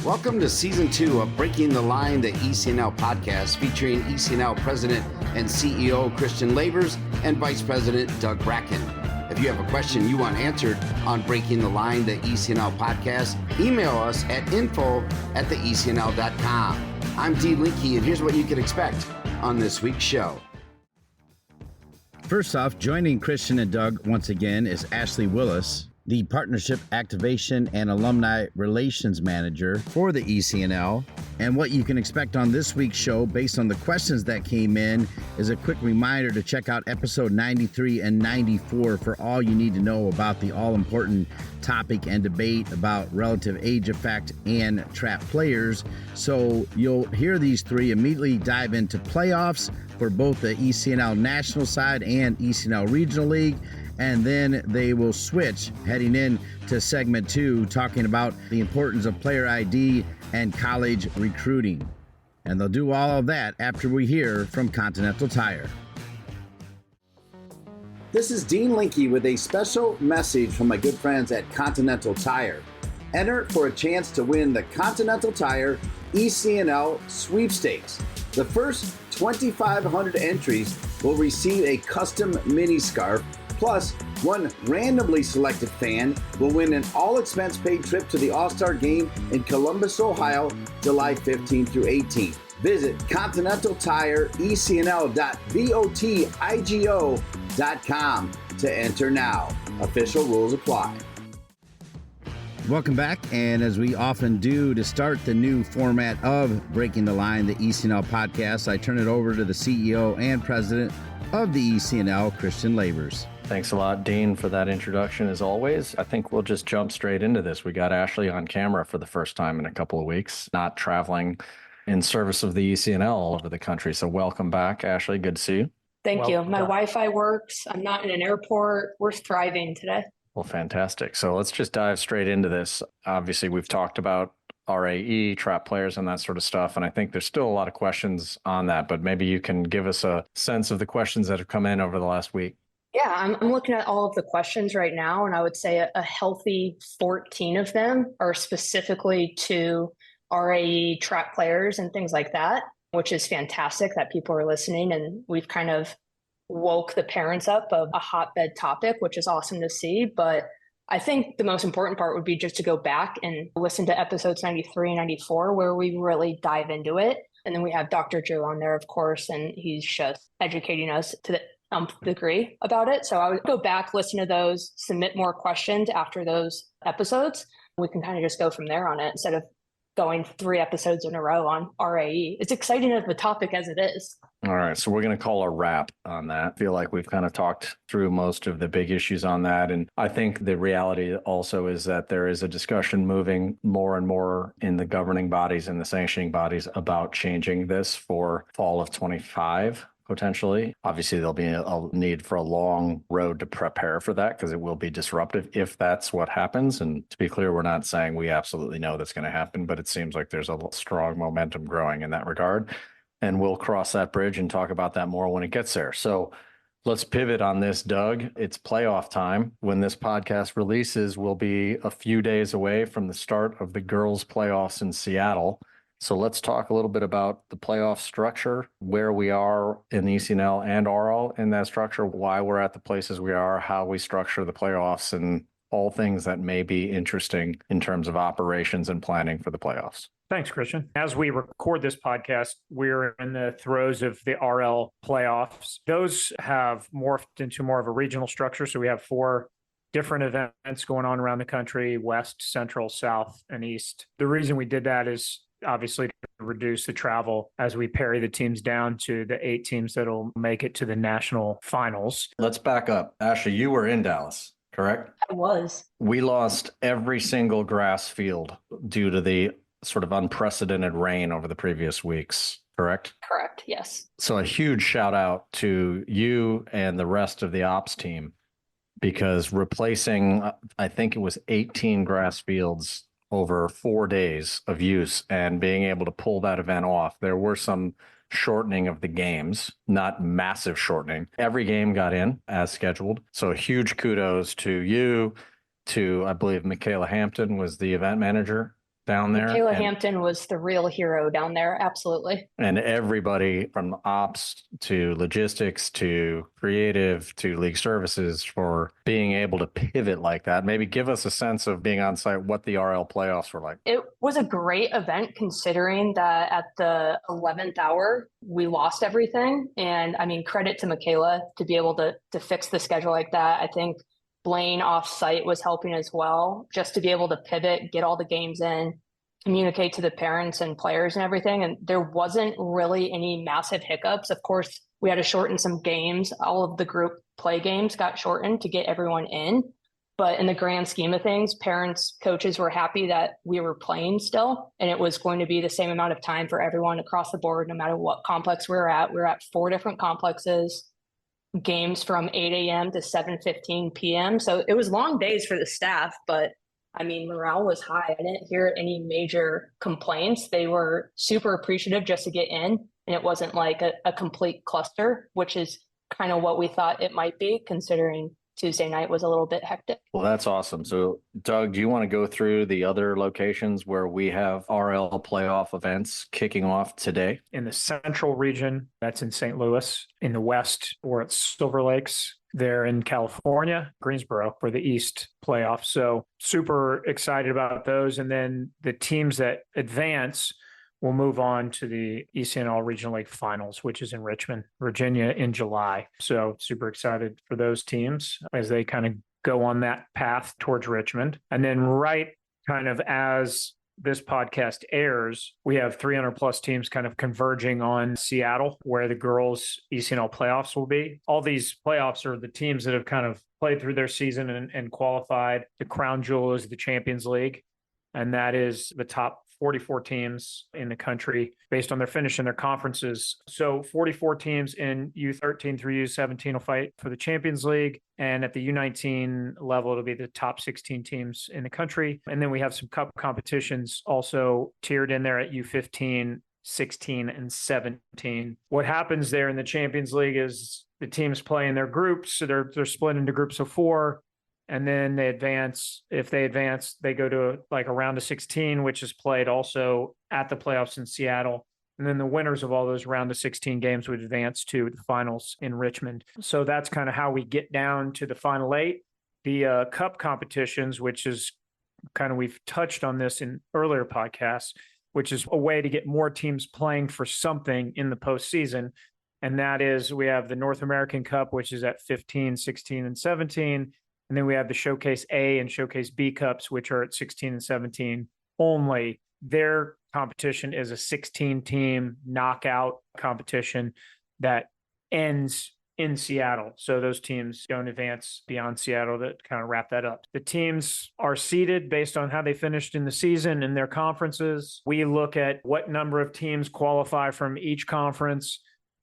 Welcome to Season 2 of Breaking the Line, the ECNL podcast, featuring ECNL President and CEO Christian Lavers and Vice President Doug Bracken. If you have a question you want answered on Breaking the Line, the ECNL podcast, email us at info@theecnl.com. I'm Dean Linke, and here's what you can expect on this week's show. First off, joining Christian and Doug once again is Ashley Willis, the Partnership Activation and Alumni Relations Manager for the ECNL. And what you can expect on this week's show, based on the questions that came in, is a quick reminder to check out episode 93 and 94 for all you need to know about the all-important topic and debate about relative age effect and trap players. So you'll hear these three immediately dive into playoffs for both the ECNL National side and ECNL Regional League. And then they will switch heading in to segment 2, talking about the importance of player ID and college recruiting. And they'll do all of that after we hear from Continental Tire. This is Dean Linke with a special message from my good friends at Continental Tire. Enter for a chance to win the Continental Tire ECNL Sweepstakes. The first 2,500 entries will receive a custom mini scarf. Plus, one randomly selected fan will win an all-expense-paid trip to the All-Star Game in Columbus, Ohio, July 15 through 18. Visit continentaltire.ecnl.votigo.com to enter now. Official rules apply. Welcome back, and as we often do to start the new format of Breaking the Line, the ECNL podcast, I turn it over to the CEO and President of the ECNL, Christian Lavers. Thanks a lot, Dean, for that introduction. As always, I think we'll just jump straight into this. We got Ashley on camera for the first time in a couple of weeks, not traveling in service of the ECNL all over the country. So welcome back, Ashley. Good to see you. Thank you. My Wi-Fi works. I'm not in an airport. We're thriving today. Well, fantastic. So let's just dive straight into this. Obviously, we've talked about RAE, trap players, and that sort of stuff. And I think there's still a lot of questions on that, but maybe you can give us a sense of the questions that have come in over the last week. Yeah, I'm looking at all of the questions right now, and I would say a healthy 14 of them are specifically to RAE, trap players, and things like that, which is fantastic that people are listening. And we've kind of woke the parents up of a hotbed topic, which is awesome to see. But I think the most important part would be just to go back and listen to episodes 93 and 94, where we really dive into it. And then we have Dr. Joe on there, of course, and he's just educating us to the nth degree about it. So I would go back, listen to those, submit more questions after those episodes. We can kind of just go from there on it instead of going 3 episodes in a row on RAE. It's exciting of a topic as it is. All right. So we're going to call a wrap on that. I feel like we've kind of talked through most of the big issues on that. And I think the reality also is that there is a discussion moving more and more in the governing bodies and the sanctioning bodies about changing this for fall of 25. Potentially. Obviously, there'll be a need for a long road to prepare for that because it will be disruptive if that's what happens. And to be clear, we're not saying we absolutely know that's going to happen, but it seems like there's a strong momentum growing in that regard. And we'll cross that bridge and talk about that more when it gets there. So let's pivot on this, Doug. It's playoff time. When this podcast releases, we'll be a few days away from the start of the girls' playoffs in Seattle. So let's talk a little bit about the playoff structure, where we are in the ECNL and RL in that structure, why we're at the places we are, how we structure the playoffs, and all things that may be interesting in terms of operations and planning for the playoffs. Thanks, Christian. As we record this podcast, we're in the throes of the RL playoffs. Those have morphed into more of a regional structure. So we have 4 different events going on around the country: West, Central, South, and East. The reason we did that is obviously to reduce the travel as we parry the teams down to the 8 teams that'll make it to the national finals. Let's back up. Ashley, you were in Dallas, correct? I was. We lost every single grass field due to the sort of unprecedented rain over the previous weeks, correct? Correct, yes. So a huge shout out to you and the rest of the ops team, because replacing, I think it was 18 grass fields over 4 days of use and being able to pull that event off. There were some shortening of the games, not massive shortening. Every game got in as scheduled. So huge kudos to you, to, I believe, Michaela Hampton was the event manager down there. Michaela and, Hampton was the real hero down there. Absolutely. and everybody from ops to logistics to creative to league services for being able to pivot like that. Maybe give us a sense of being on site, what the RL playoffs were like. It was a great event considering that at the 11th hour, we lost everything. And I mean, credit to Michaela to be able to fix the schedule like that. I think Blaine off site was helping as well, just to be able to pivot, get all the games in, communicate to the parents and players and everything. And there wasn't really any massive hiccups. Of course, we had to shorten some games. All of the group play games got shortened to get everyone in. But in the grand scheme of things, parents, coaches were happy that we were playing still. And it was going to be the same amount of time for everyone across the board, no matter what complex we were at. We were at 4 different complexes, games from 8 a.m. to 7:15 p.m. So it was long days for the staff, but I mean, morale was high. I didn't hear any major complaints. They were super appreciative just to get in. And it wasn't like a complete cluster, which is kind of what we thought it might be, considering Tuesday night was a little bit hectic. Well, that's awesome. So, Doug, do you want to go through the other locations where we have RL playoff events kicking off today? In the central region, that's in St. Louis. In the west, we're at Silver Lakes. They're in California, Greensboro for the East playoffs. So super excited about those. And then the teams that advance will move on to the ECNL Regional League Finals, which is in Richmond, Virginia in July. So super excited for those teams as they kind of go on that path towards Richmond. And then right kind of as this podcast airs, we have 300 plus teams kind of converging on Seattle, where the girls' ECNL playoffs will be. All these playoffs are the teams that have kind of played through their season and qualified. The crown jewel is the Champions League, and that is the top 44 teams in the country based on their finish in their conferences. So 44 teams in U13 through U17 will fight for the Champions League. And at the U19 level, it'll be the top 16 teams in the country. And then we have some cup competitions also tiered in there at U15, 16, and 17. What happens there in the Champions League is the teams play in their groups. So they're split into groups of 4. And then they advance. If they advance, they go to like a round of 16, which is played also at the playoffs in Seattle. And then the winners of all those round of 16 games would advance to the finals in Richmond. So that's kind of how we get down to the final 8. The cup competitions, which is kind of, we've touched on this in earlier podcasts, which is a way to get more teams playing for something in the postseason. And that is, we have the North American Cup, which is at 15, 16, and 17. And then we have the Showcase A and Showcase B Cups, which are at 16 and 17 only. Their competition is a 16-team knockout competition that ends in Seattle. So those teams don't advance beyond Seattle to kind of wrap that up. The teams are seeded based on how they finished in the season in their conferences. We look at what number of teams qualify from each conference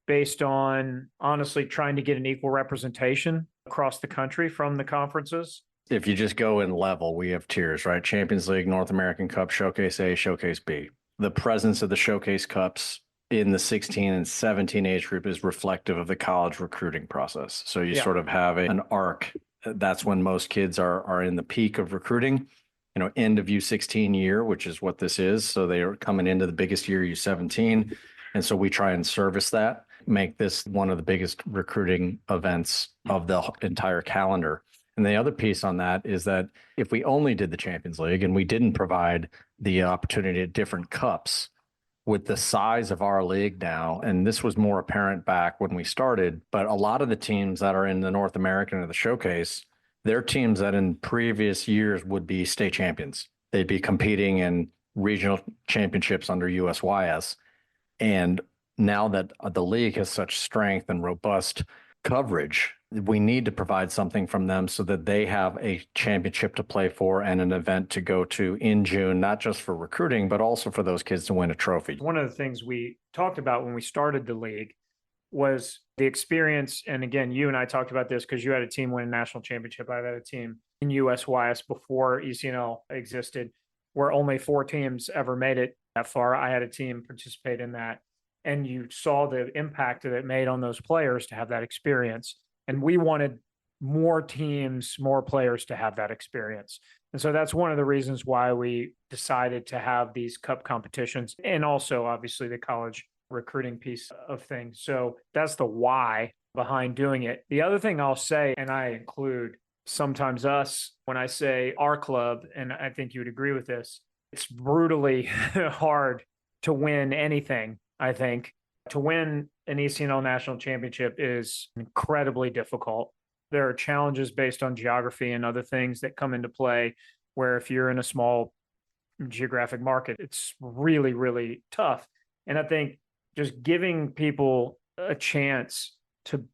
based on honestly trying to get an equal representation across the country from the conferences. If you just go in level, we have tiers, right? Champions League, North American Cup, Showcase A, Showcase B. The presence of the Showcase Cups in the 16 and 17 age group is reflective of the college recruiting process. So you sort of have an arc. That's when most kids are in the peak of recruiting, end of U16 year, which is what this is. So they are coming into the biggest year, U17. And so we try and service that, make this one of the biggest recruiting events of the entire calendar. And the other piece on that is that if we only did the Champions League and we didn't provide the opportunity at different cups, with the size of our league now, and this was more apparent back when we started, but a lot of the teams that are in the North American or the Showcase, they're teams that in previous years would be state champions. They'd be competing in regional championships under USYS. And now that the league has such strength and robust coverage, we need to provide something from them so that they have a championship to play for and an event to go to in June, not just for recruiting, but also for those kids to win a trophy. One of the things we talked about when we started the league was the experience. And again, you and I talked about this because you had a team win a national championship. I've had a team in USYS before ECNL existed, where only 4 teams ever made it that far. I had a team participate in that. And you saw the impact that it made on those players to have that experience. And we wanted more teams, more players to have that experience. And so that's one of the reasons why we decided to have these cup competitions, and also obviously the college recruiting piece of things. So that's the why behind doing it. The other thing I'll say, and I include sometimes us, when I say our club, and I think you would agree with this, it's brutally hard to win anything. I think to win an ECNL national championship is incredibly difficult. There are challenges based on geography and other things that come into play, where if you're in a small geographic market, it's really, really tough. And I think just giving people a chance to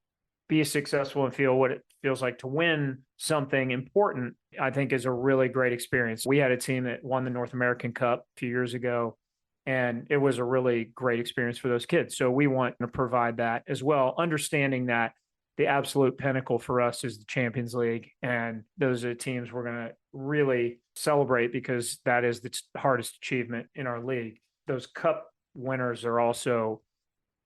be successful and feel what it feels like to win something important, I think is a really great experience. We had a team that won the North American Cup a few years ago, and it was a really great experience for those kids. So we want to provide that as well, understanding that the absolute pinnacle for us is the Champions League. And those are the teams we're going to really celebrate because that is the hardest achievement in our league. Those cup winners are also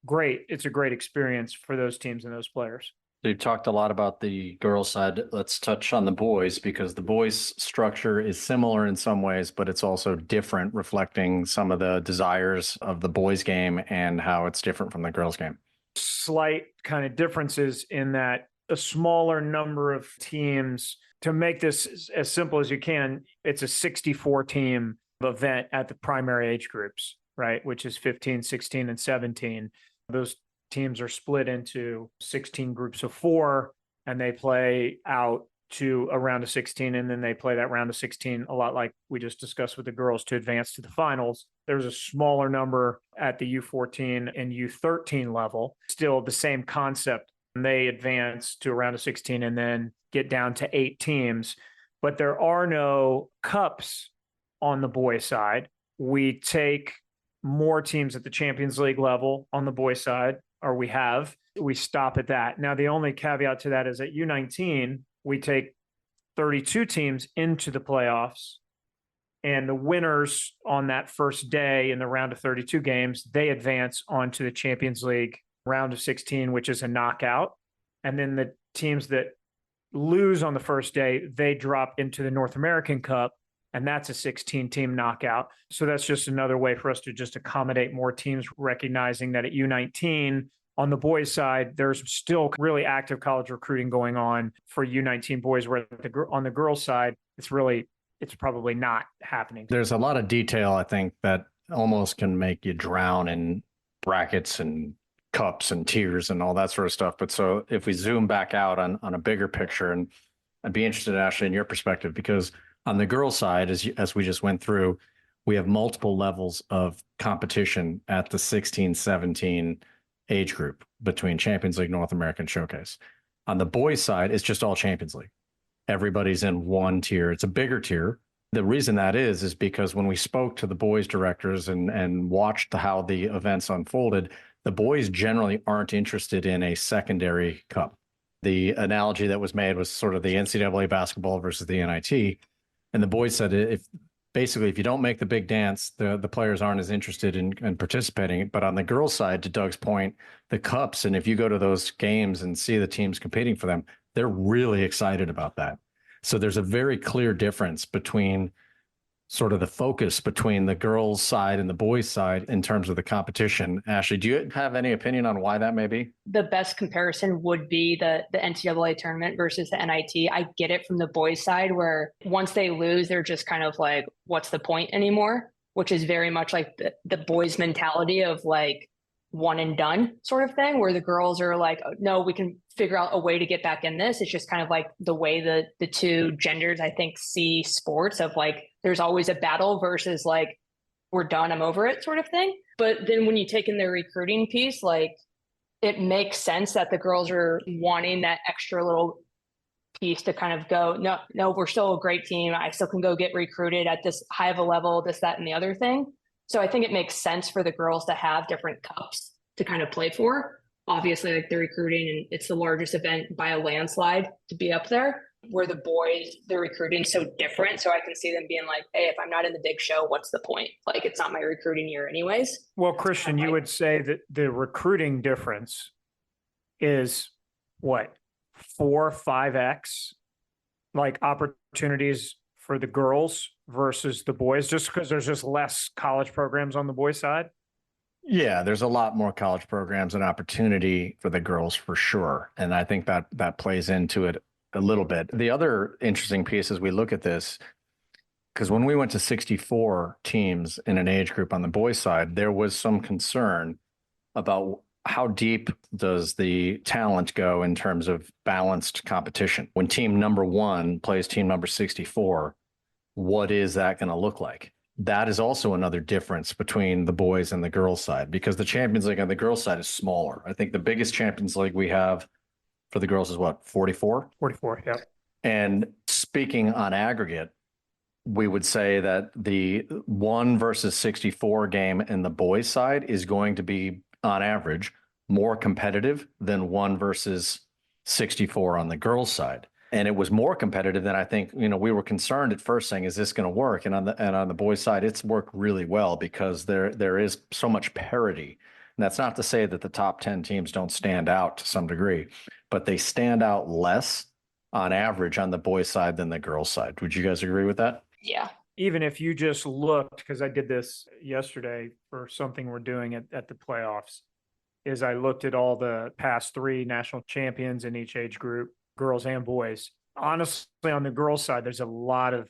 great. It's a great experience for those teams and those players. You talked a lot about the girls' side. Let's touch on the boys, because the boys' structure is similar in some ways, but it's also different, reflecting some of the desires of the boys' game and how it's different from the girls' game. Slight kind of differences in that a smaller number of teams. To make this as simple as you can, it's a 64 team event at the primary age groups, right? Which is 15, 16, and 17. Those teams are split into 16 groups of 4, and they play out to a round of 16, and then they play that round of 16 a lot like we just discussed with the girls to advance to the finals. There's a smaller number at the U14 and U13 level, still the same concept. And they advance to a round of 16 and then get down to 8 teams. But there are no cups on the boys' side. We take more teams at the Champions League level on the boys' side, or we stop at that. Now, the only caveat to that is at U19, we take 32 teams into the playoffs, and the winners on that first day in the round of 32 games, they advance onto the Champions League round of 16, which is a knockout. And then the teams that lose on the first day, they drop into the North American Cup, and that's a 16-team knockout. So that's just another way for us to just accommodate more teams, recognizing that at U19, on the boys' side, there's still really active college recruiting going on for U19 boys, where on the girls' side, it's probably not happening. There's a lot of detail, I think, that almost can make you drown in brackets and cups and tiers and all that sort of stuff. But so if we zoom back out on a bigger picture, and I'd be interested, Ashley, in your perspective, because on the girls' side, as we just went through, we have multiple levels of competition at the 16-17 age group between Champions League, North American Showcase. On the boys' side, it's just all Champions League. Everybody's in one tier. It's a bigger tier. The reason that is because when we spoke to the boys directors and watched how the events unfolded, the boys generally aren't interested in a secondary cup. The analogy that was made was sort of the NCAA basketball versus the NIT. And the boys said if you don't make the big dance, the players aren't as interested in participating. But on the girls' side, to Doug's point, the cups, and if you go to those games and see the teams competing for them, they're really excited about that. So there's a very clear difference between sort of the focus between the girls' side and the boys' side in terms of the competition. Ashley, do you have any opinion on why that may be? The best comparison would be the NCAA tournament versus the NIT. I get it from the boys' side, where once they lose, they're just kind of like, what's the point anymore? Which is very much like the boys' mentality of like one and done sort of thing, where the girls are like, no, we can figure out a way to get back in this. It's just kind of like the way the two genders, I think, see sports, of like, there's always a battle versus like, we're done, I'm over it sort of thing. But then when you take in the recruiting piece, like, it makes sense that the girls are wanting that extra little piece to kind of go, no, we're still a great team. I still can go get recruited at this high of a level, this, that, and the other thing. So I think it makes sense for the girls to have different cups to kind of play for. Obviously, like, the recruiting, and it's the largest event by a landslide to be up there, where the boys, the recruiting so different. So I can see them being like, hey, if I'm not in the big show, what's the point? Like, it's not my recruiting year anyways. Well, Christian, kind of you would say that the recruiting difference is what? 4, 5x like opportunities for the girls versus the boys, just because there's just less college programs on the boys side? Yeah, there's a lot more college programs and opportunity for the girls for sure. And I think that plays into it a little bit. The other interesting piece as we look at this, because when we went to 64 teams in an age group on the boys side, there was some concern about how deep does the talent go in terms of balanced competition. When team number 1 plays team number 64, what is that going to look like? That is also another difference between the boys and the girls side, because the Champions League on the girls side is smaller. I think the biggest Champions League we have for the girls is what, 44? 44, yeah. And speaking on aggregate, we would say that the 1 versus 64 game in the boys side is going to be, on average, more competitive than 1 versus 64 on the girls side. And it was more competitive than I think, we were concerned at first, saying, is this going to work? And on the boys side, it's worked really well because there is so much parity. And that's not to say that the top 10 teams don't stand out to some degree, but they stand out less on average on the boys side than the girls side. Would you guys agree with that? Yeah. Even if you just looked, because I did this yesterday for something we're doing at the playoffs, is I looked at all the past 3 national champions in each age group, girls and boys. Honestly, on the girls side, there's a lot of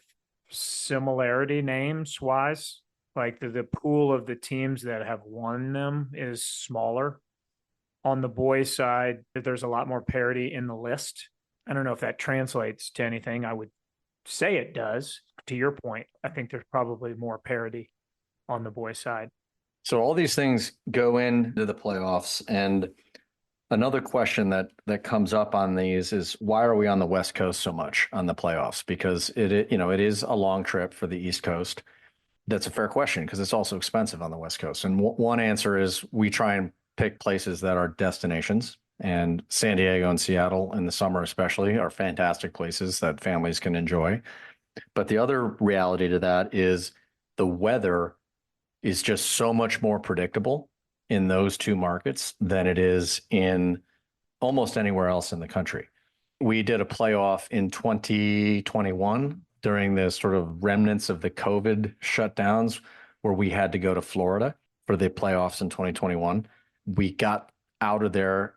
similarity names wise. Like the pool of the teams that have won them is smaller. On the boys side, there's a lot more parity in the list. I don't know if that translates to anything. I would say it does. To your point, I think there's probably more parity on the boys side. So all these things go into the playoffs. And another question that comes up on these is, why are we on the West Coast so much on the playoffs? Because it is a long trip for the East Coast. That's a fair question, because it's also expensive on the West Coast. And one answer is we try and pick places that are destinations. And San Diego and Seattle in the summer especially are fantastic places that families can enjoy. But the other reality to that is the weather is just so much more predictable in those 2 markets than it is in almost anywhere else in the country. We did a playoff in 2021 during the sort of remnants of the COVID shutdowns, where we had to go to Florida for the playoffs in 2021. We got out of there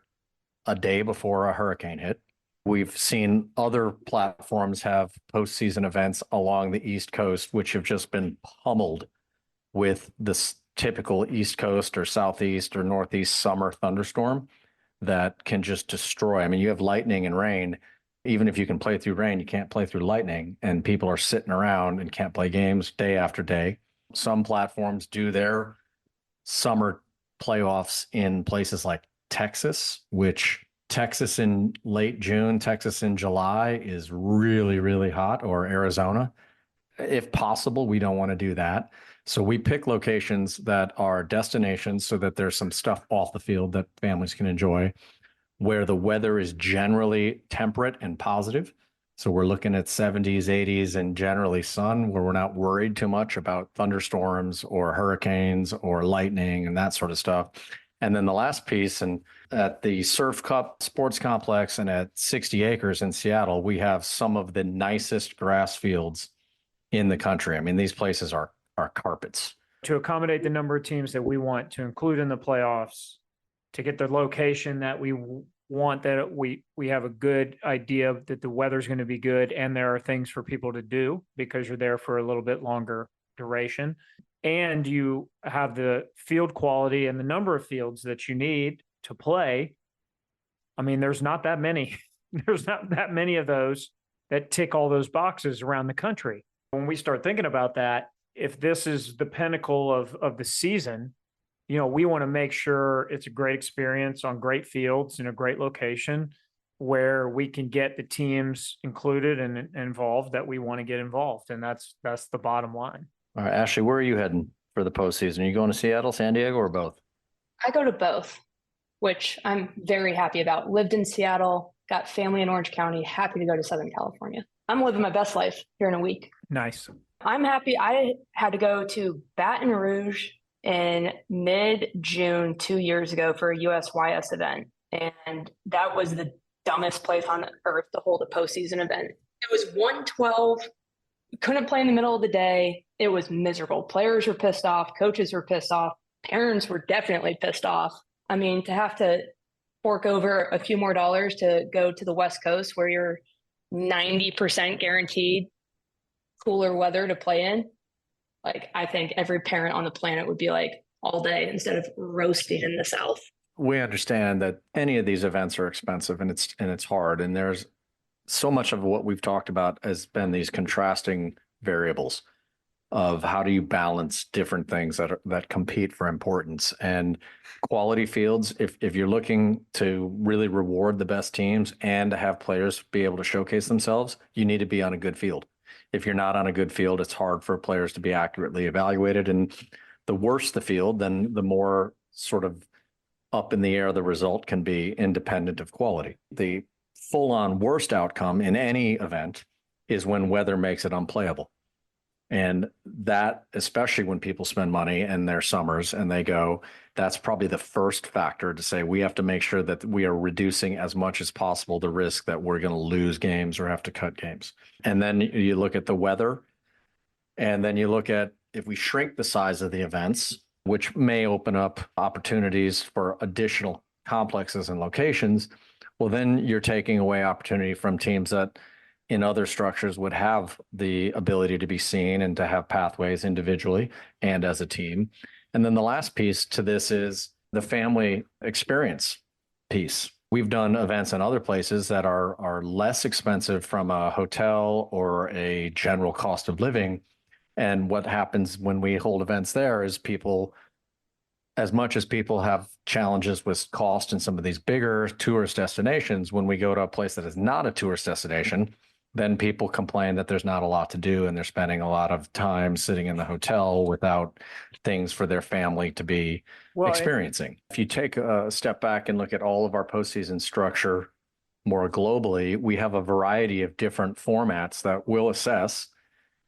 a day before a hurricane hit. We've seen other platforms have postseason events along the East Coast, which have just been pummeled with this typical East Coast or Southeast or Northeast summer thunderstorm that can just destroy. I mean, you have lightning and rain. Even if you can play through rain, you can't play through lightning, and people are sitting around and can't play games day after day. Some platforms do their summer playoffs in places like Texas, which Texas in late June, Texas in July is really, really hot, or Arizona. If possible, we don't want to do that. So we pick locations that are destinations so that there's some stuff off the field that families can enjoy, where the weather is generally temperate and positive. So we're looking at 70s, 80s, and generally sun, where we're not worried too much about thunderstorms or hurricanes or lightning and that sort of stuff. And then the last piece, and at the Surf Cup Sports Complex and at 60 Acres in Seattle, we have some of the nicest grass fields in the country. I mean, these places are carpets. To accommodate the number of teams that we want to include in the playoffs, to get the location that we want, that we have a good idea that the weather's going to be good and there are things for people to do because you're there for a little bit longer duration, and you have the field quality and the number of fields that you need to play. I mean, there's not that many. There's not that many of those that tick all those boxes around the country. When we start thinking about that, if this is the pinnacle of the season, we want to make sure it's a great experience on great fields in a great location where we can get the teams included and involved that we want to get involved. And that's the bottom line. All right, Ashley, where are you heading for the postseason? Are you going to Seattle, San Diego, or both? I go to both, which I'm very happy about. Lived in Seattle, got family in Orange County, happy to go to Southern California. I'm living my best life here in a week. Nice. I'm happy. I had to go to Baton Rouge in mid-June 2 years ago for a USYS event. And that was the dumbest place on earth to hold a postseason event. It was 112. You couldn't play in the middle of the day. It was miserable. Players were pissed off. Coaches were pissed off. Parents were definitely pissed off. I mean, to have to fork over a few more dollars to go to the West Coast where you're 90% guaranteed cooler weather to play in. Like, I think every parent on the planet would be like all day instead of roasting in the South. We understand that any of these events are expensive and it's hard. And there's so much of what we've talked about has been these contrasting variables of how do you balance different things that compete for importance. And quality fields, if you're looking to really reward the best teams and to have players be able to showcase themselves, you need to be on a good field. If you're not on a good field, it's hard for players to be accurately evaluated. And the worse the field, then the more sort of up in the air the result can be, independent of quality. The full-on worst outcome in any event is when weather makes it unplayable. And that, especially when people spend money in their summers and they go, that's probably the first factor to say we have to make sure that we are reducing as much as possible the risk that we're going to lose games or have to cut games. And then you look at the weather, and then you look at if we shrink the size of the events, which may open up opportunities for additional complexes and locations, well, then you're taking away opportunity from teams that in other structures would have the ability to be seen and to have pathways individually and as a team. And then the last piece to this is the family experience piece. We've done events in other places that are less expensive from a hotel or a general cost of living. And what happens when we hold events there is people, as much as people have challenges with cost in some of these bigger tourist destinations, when we go to a place that is not a tourist destination, then people complain that there's not a lot to do and they're spending a lot of time sitting in the hotel without things for their family to be experiencing. If you take a step back and look at all of our postseason structure more globally, we have a variety of different formats that we'll assess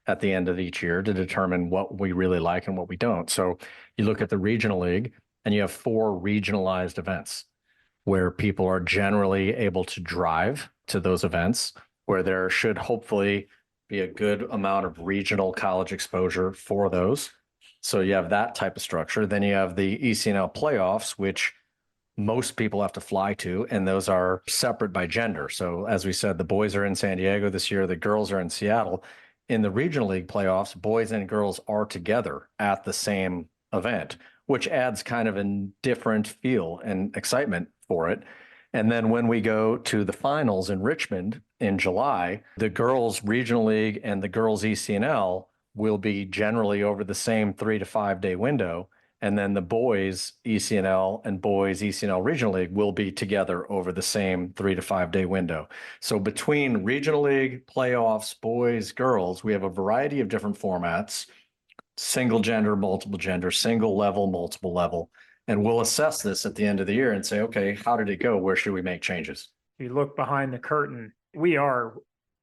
at the end of each year to determine what we really like and what we don't. So you look at the regional league and you have 4 regionalized events where people are generally able to drive to those events, where there should hopefully be a good amount of regional college exposure for those. So you have that type of structure. Then you have the ECNL playoffs, which most people have to fly to, and those are separate by gender. So as we said, the boys are in San Diego this year, the girls are in Seattle. In the regional league playoffs, boys and girls are together at the same event, which adds kind of a different feel and excitement for it. And then when we go to the finals in Richmond in July, the girls regional league and the girls ECNL will be generally over the same 3 to 5 day window. And then the boys ECNL and boys ECNL regional league will be together over the same 3 to 5 day window. So between regional league, playoffs, boys, girls, we have a variety of different formats, single gender, multiple gender, single level, multiple level. And we'll assess this at the end of the year and say, okay, how did it go? Where should we make changes? If you look behind the curtain, we are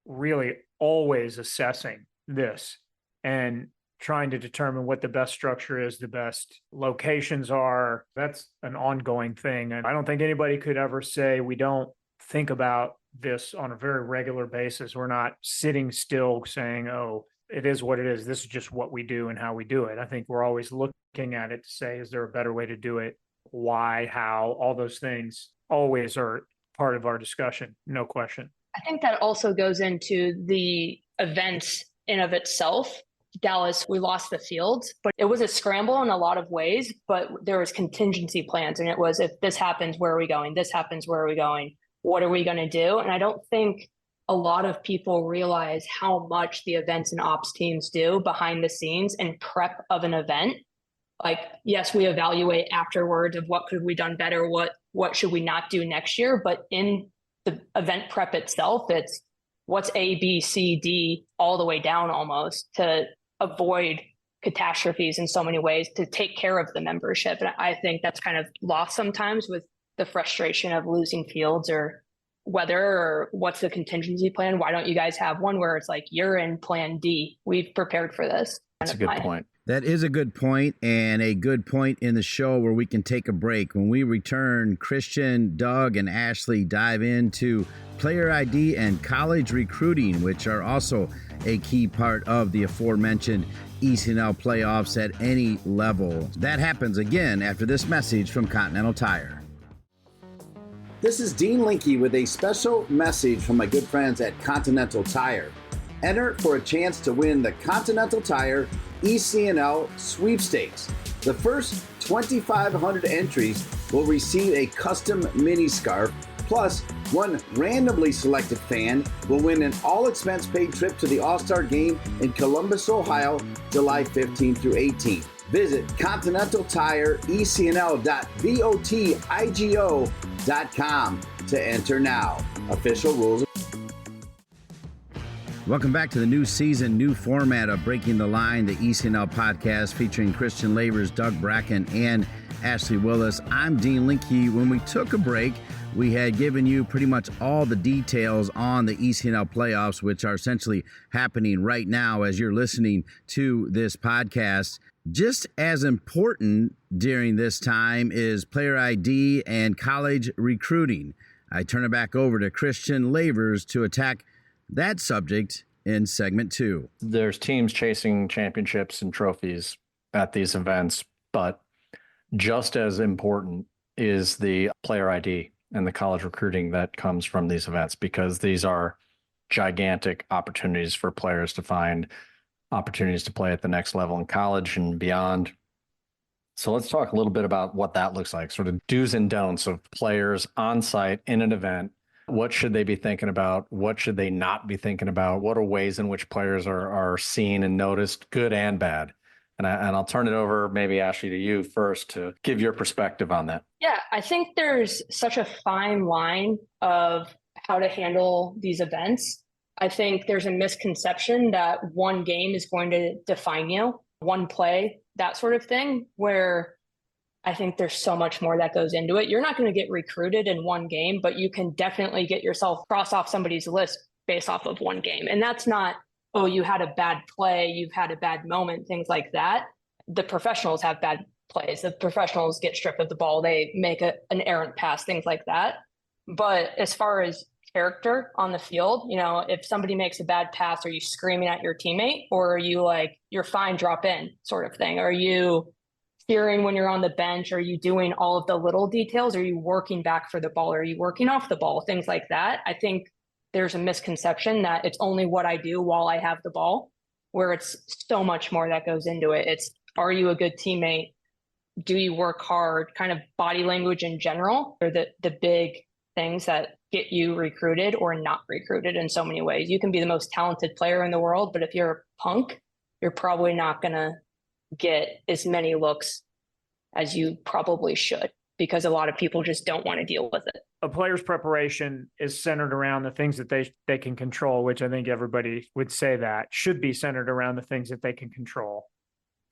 really always assessing this and trying to determine what the best structure is, the best locations are. That's an ongoing thing. And I don't think anybody could ever say we don't think about this on a very regular basis. We're not sitting still saying, oh, it is what it is. This is just what we do and how we do it. I think we're always looking at it to say, is there a better way to do it? Why, how, all those things always are part of our discussion. No question. I think that also goes into the events in of itself. Dallas, we lost the fields, but it was a scramble in a lot of ways, but there was contingency plans. And it was, if this happens, where are we going? This happens, where are we going? What are we going to do? And I don't think a lot of people realize how much the events and ops teams do behind the scenes and prep of an event. Like, yes, we evaluate afterwards of what could we done better, what should we not do next year. But in the event prep itself, it's what's A, B, C, D, all the way down almost to avoid catastrophes in so many ways, to take care of the membership. And I think that's kind of lost sometimes with the frustration of losing fields or weather, or what's the contingency plan? Why don't you guys have one where it's like, you're in plan D? We've prepared for this. That's a good point. That is a good point, and a good point in the show where we can take a break. When we return, Christian, Doug, and Ashley dive into player ID and college recruiting, which are also a key part of the aforementioned ECNL playoffs at any level. That happens again after this message from Continental Tire. This is Dean Linke with a special message from my good friends at Continental Tire. Enter for a chance to win the Continental Tire ECNL sweepstakes. The first 2,500 entries will receive a custom mini scarf, plus one randomly selected fan will win an all-expense paid trip to the All-Star Game in Columbus, Ohio, July 15 through 18. Visit continentaltire.ecnl.votigo.com to enter now. Official rules. Welcome back to the new season, new format of Breaking the Line, the ECNL podcast featuring Christian Lavers, Doug Bracken, and Ashley Willis. I'm Dean Linke. When we took a break, we had given you pretty much all the details on the ECNL playoffs, which are essentially happening right now as you're listening to this podcast. Just as important during this time is player ID and college recruiting. I turn it back over to Christian Lavers to attack that subject in segment 2. There's teams chasing championships and trophies at these events, but just as important is the player ID and the college recruiting that comes from these events, because these are gigantic opportunities for players to find opportunities to play at the next level in college and beyond. So let's talk a little bit about what that looks like, sort of do's and don'ts of players on site in an event. What should they be thinking about? What should they not be thinking about? What are ways in which players are seen and noticed, good and bad? And I'll turn it over, maybe Ashley, to you first to give your perspective on that. Yeah, I think there's such a fine line of how to handle these events. I think there's a misconception that one game is going to define you, one play, that sort of thing, where I think there's so much more that goes into it. You're not going to get recruited in one game, but you can definitely get yourself cross off somebody's list based off of one game. And that's not, oh, you had a bad play, you've had a bad moment, things like that. The professionals have bad plays. The professionals get stripped of the ball. They make an errant pass, things like that. But as far as character on the field, if somebody makes a bad pass, are you screaming at your teammate, or are you like, you're fine, drop in sort of thing? Are you cheering when you're on the bench? Are you doing all of the little details? Are you working back for the ball? Are you working off the ball? Things like that. I think there's a misconception that it's only what I do while I have the ball, where it's so much more that goes into it. It's, are you a good teammate? Do you work hard? Kind of body language in general are the big things that get you recruited or not recruited in so many ways. You can be the most talented player in the world, but if you're a punk, you're probably not going to get as many looks as you probably should, because a lot of people just don't want to deal with it. A player's preparation is centered around the things that they can control, which I think everybody would say that should be centered around the things that they can control.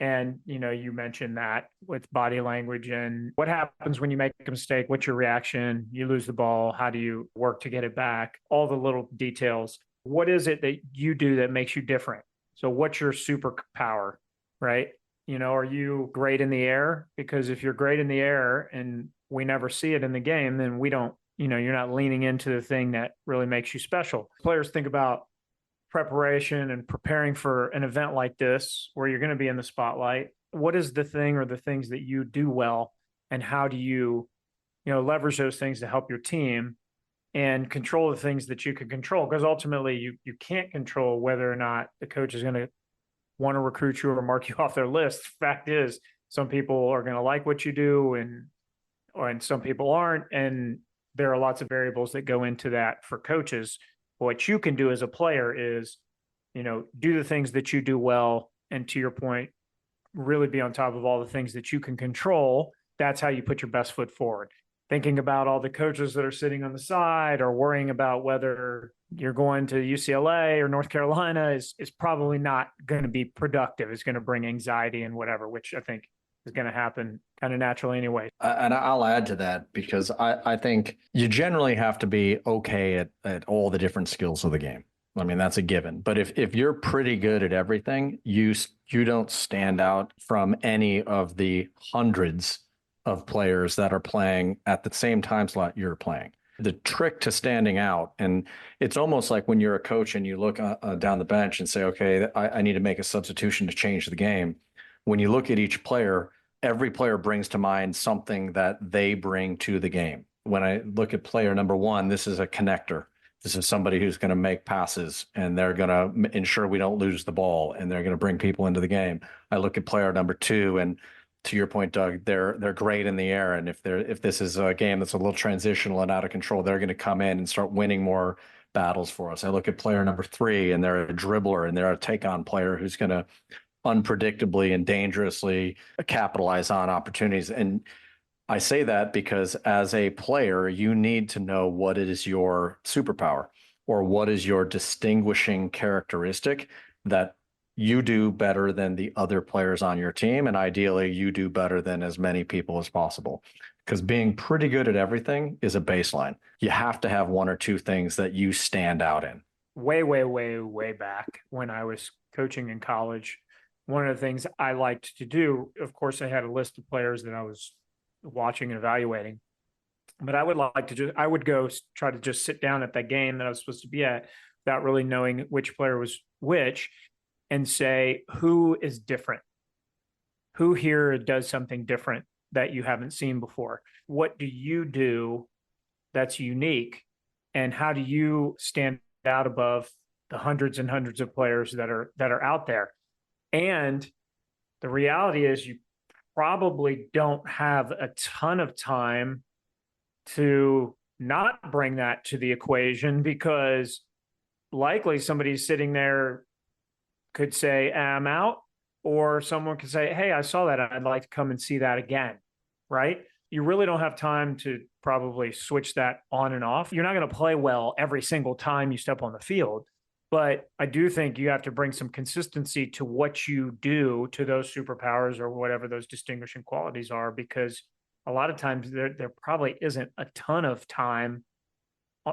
And, you mentioned that with body language and what happens when you make a mistake, what's your reaction, you lose the ball, how do you work to get it back, all the little details. What is it that you do that makes you different? So what's your superpower, right? Are you great in the air? Because if you're great in the air and we never see it in the game, then we don't, you're not leaning into the thing that really makes you special. Players think about preparation and preparing for an event like this, where you're going to be in the spotlight. What is the thing or the things that you do well? And how do you, leverage those things to help your team and control the things that you can control? Because ultimately you can't control whether or not the coach is going to want to recruit you or mark you off their list. Fact is, some people are going to like what you do and some people aren't. And there are lots of variables that go into that for coaches. What you can do as a player is, do the things that you do well. And to your point, really be on top of all the things that you can control. That's how you put your best foot forward. Thinking about all the coaches that are sitting on the side or worrying about whether you're going to UCLA or North Carolina is probably not going to be productive. It's going to bring anxiety and whatever, which I think is going to happen kind of naturally anyway. And I'll add to that, because I think you generally have to be okay at all the different skills of the game. I mean, that's a given. But if you're pretty good at everything, you don't stand out from any of the hundreds of players that are playing at the same time slot you're playing. The trick to standing out, and it's almost like when you're a coach and you look down the bench and say, okay, I need to make a substitution to change the game. When you look at each player, every player brings to mind something that they bring to the game. When I look at player number one, this is a connector. This is somebody who's going to make passes and they're going to ensure we don't lose the ball and they're going to bring people into the game. I look at player number two, and to your point, Doug, they're great in the air. And if this is a game that's a little transitional and out of control, they're going to come in and start winning more battles for us. I look at player number three, and they're a dribbler and they're a take-on player who's going to unpredictably and dangerously capitalize on opportunities. And I say that because as a player, you need to know what is your superpower or what is your distinguishing characteristic that you do better than the other players on your team. And ideally, you do better than as many people as possible. Because being pretty good at everything is a baseline. You have to have one or two things that you stand out in. Way back when I was coaching in college, one of the things I liked to do, of course, I had a list of players that I was watching and evaluating, but I would go try to just sit down at that game that I was supposed to be at without really knowing which player was which, and say, who is different? Who here does something different that you haven't seen before? What do you do that's unique? And how do you stand out above the hundreds and hundreds of players that are out there? And the reality is you probably don't have a ton of time to not bring that to the equation, because likely somebody sitting there could say, I'm out, or someone could say, hey, I saw that. I'd like to come and see that again, right? You really don't have time to probably switch that on and off. You're not going to play well every single time you step on the field. But I do think you have to bring some consistency to what you do to those superpowers or whatever those distinguishing qualities are, because a lot of times there probably isn't a ton of time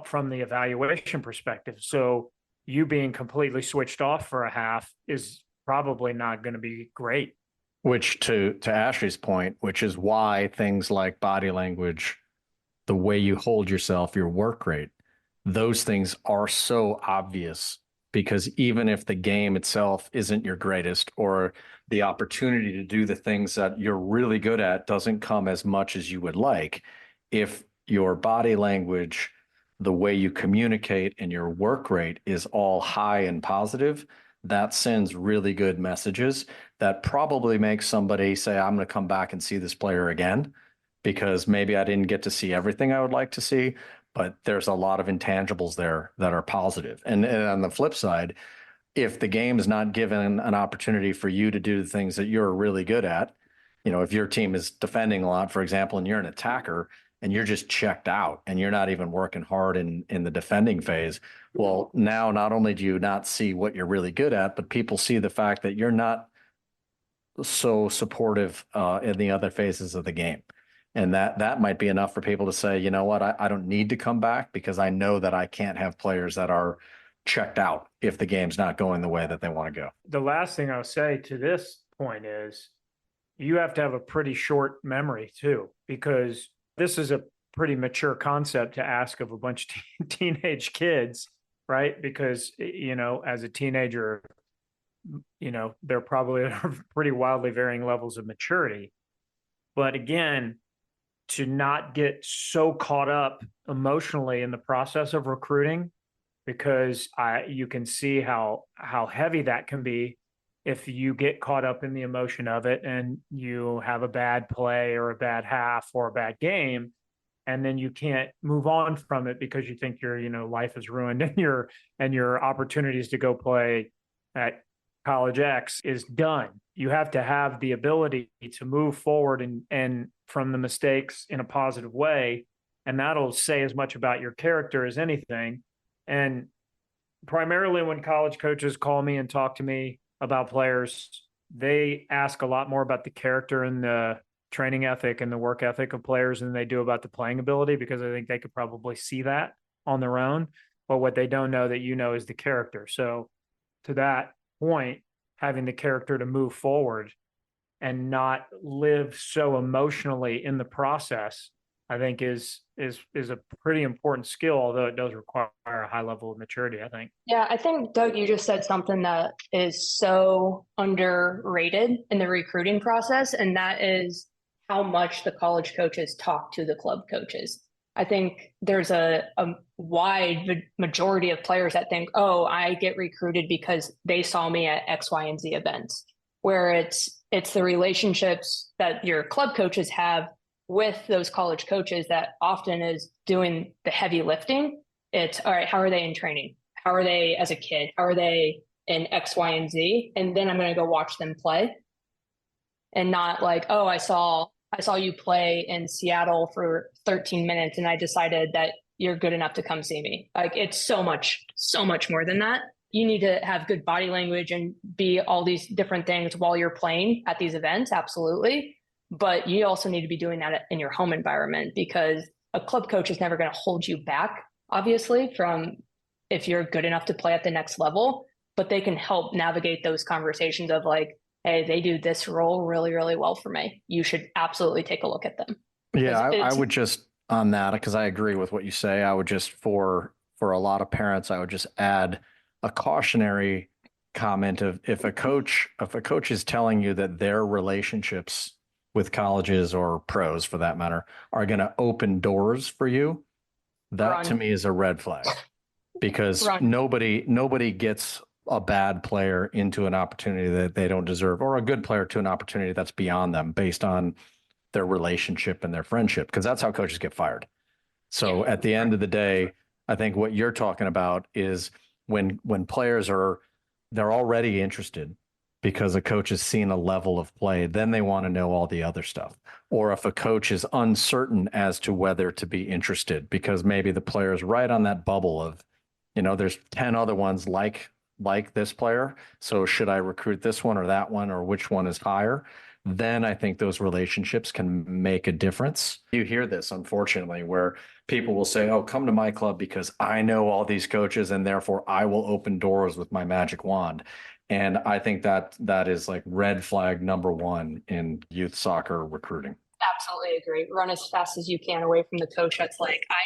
from the evaluation perspective. So you being completely switched off for a half is probably not going to be great. Which to Ashley's point, which is why things like body language, the way you hold yourself, your work rate, those things are so obvious, because even if the game itself isn't your greatest, or the opportunity to do the things that you're really good at doesn't come as much as you would like, if your body language, the way you communicate, and your work rate is all high and positive, that sends really good messages that probably makes somebody say, I'm going to come back and see this player again, because maybe I didn't get to see everything I would like to see, but there's a lot of intangibles there that are positive. And on the flip side, if the game is not given an opportunity for you to do the things that you're really good at, if your team is defending a lot, for example, and you're an attacker and you're just checked out and you're not even working hard in the defending phase, well, now not only do you not see what you're really good at, but people see the fact that you're not so supportive in the other phases of the game. And that might be enough for people to say, you know what, I don't need to come back, because I know that I can't have players that are checked out if the game's not going the way that they want to go. The last thing I'll say to this point is you have to have a pretty short memory too, because this is a pretty mature concept to ask of a bunch of teenage kids, right? Because, as a teenager, they're probably at pretty wildly varying levels of maturity. But again, to not get so caught up emotionally in the process of recruiting, because you can see how heavy that can be if you get caught up in the emotion of it and you have a bad play or a bad half or a bad game, and then you can't move on from it because you think your life is ruined and your opportunities to go play at college X is done. You have to have the ability to move forward and from the mistakes in a positive way. And that'll say as much about your character as anything. And primarily when college coaches call me and talk to me about players, they ask a lot more about the character and the training ethic and the work ethic of players than they do about the playing ability, because I think they could probably see that on their own. but what they don't know that you know is the character. So to that point, having the character to move forward and not live so emotionally in the process, I think is a pretty important skill, although it does require a high level of maturity, I think. Yeah, I think, Doug, you just said something that is so underrated in the recruiting process, and that is how much the college coaches talk to the club coaches. I think there's a wide majority of players that think, oh, I get recruited because they saw me at X, Y, and Z events, where it's the relationships that your club coaches have with those college coaches that often is doing the heavy lifting. It's all right, how are they in training? How are they as a kid? How are they in X, Y, and Z? And then I'm going to go watch them play, and not like, oh, I saw you play in Seattle for 13 minutes and I decided that you're good enough to come see me. Like, it's so much more than that. You need to have good body language and be all these different things while you're playing at these events. Absolutely. But you also need to be doing that in your home environment, because a club coach is never going to hold you back, obviously, from if you're good enough to play at the next level, but they can help navigate those conversations of like, hey, they do this role really, really well for me. You should absolutely take a look at them. Yeah, I would just on that, because I agree with what you say. I would just for a lot of parents, I would just add a cautionary comment of if a coach is telling you that their relationships with colleges or pros for that matter are going to open doors for you, that to me is a red flag, because nobody gets a bad player into an opportunity that they don't deserve, or a good player to an opportunity that's beyond them based on their relationship and their friendship, because that's how coaches get fired. So at the end of the day, I think what you're talking about is when players they're already interested because a coach has seen a level of play, then they want to know all the other stuff. Or if a coach is uncertain as to whether to be interested because maybe the player is right on that bubble of, there's 10 other ones like this player. So should I recruit this one or that one, or which one is higher? Then I think those relationships can make a difference. You hear this, unfortunately, where people will say, oh, come to my club because I know all these coaches and therefore I will open doors with my magic wand. And I think that is like red flag number one in youth soccer recruiting. Absolutely agree. Run as fast as you can away from the coach that's like, I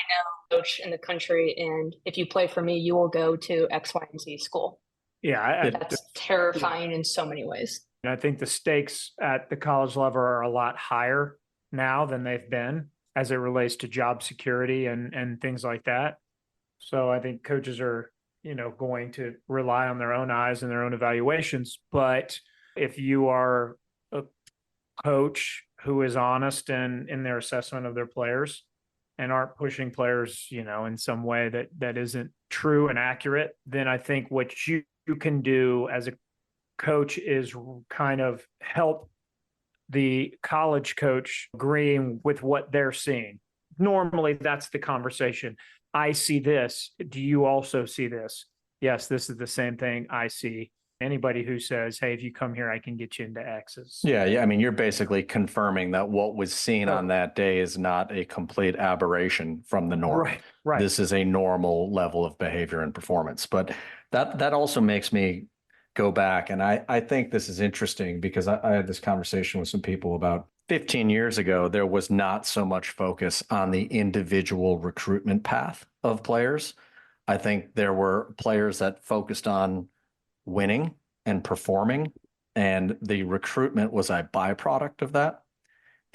know coach in the country, and if you play for me, you will go to X, Y, and Z school. Yeah, that's terrifying in so many ways. And I think the stakes at the college level are a lot higher now than they've been as it relates to job security and things like that. So I think coaches are, going to rely on their own eyes and their own evaluations. But if you are a coach who is honest in their assessment of their players and aren't pushing players, in some way that isn't true and accurate, then I think what you can do as a coach is kind of help the college coach agreeing with what they're seeing. Normally, that's the conversation. I see this. Do you also see this? Yes, this is the same thing I see. Anybody who says, hey, if you come here, I can get you into X's. Yeah. I mean, you're basically confirming that what was seen on that day is not a complete aberration from the norm. Right. This is a normal level of behavior and performance. But that also makes me go back. And I think this is interesting because I had this conversation with some people about 15 years ago. There was not so much focus on the individual recruitment path of players. I think there were players that focused on winning and performing, and the recruitment was a byproduct of that.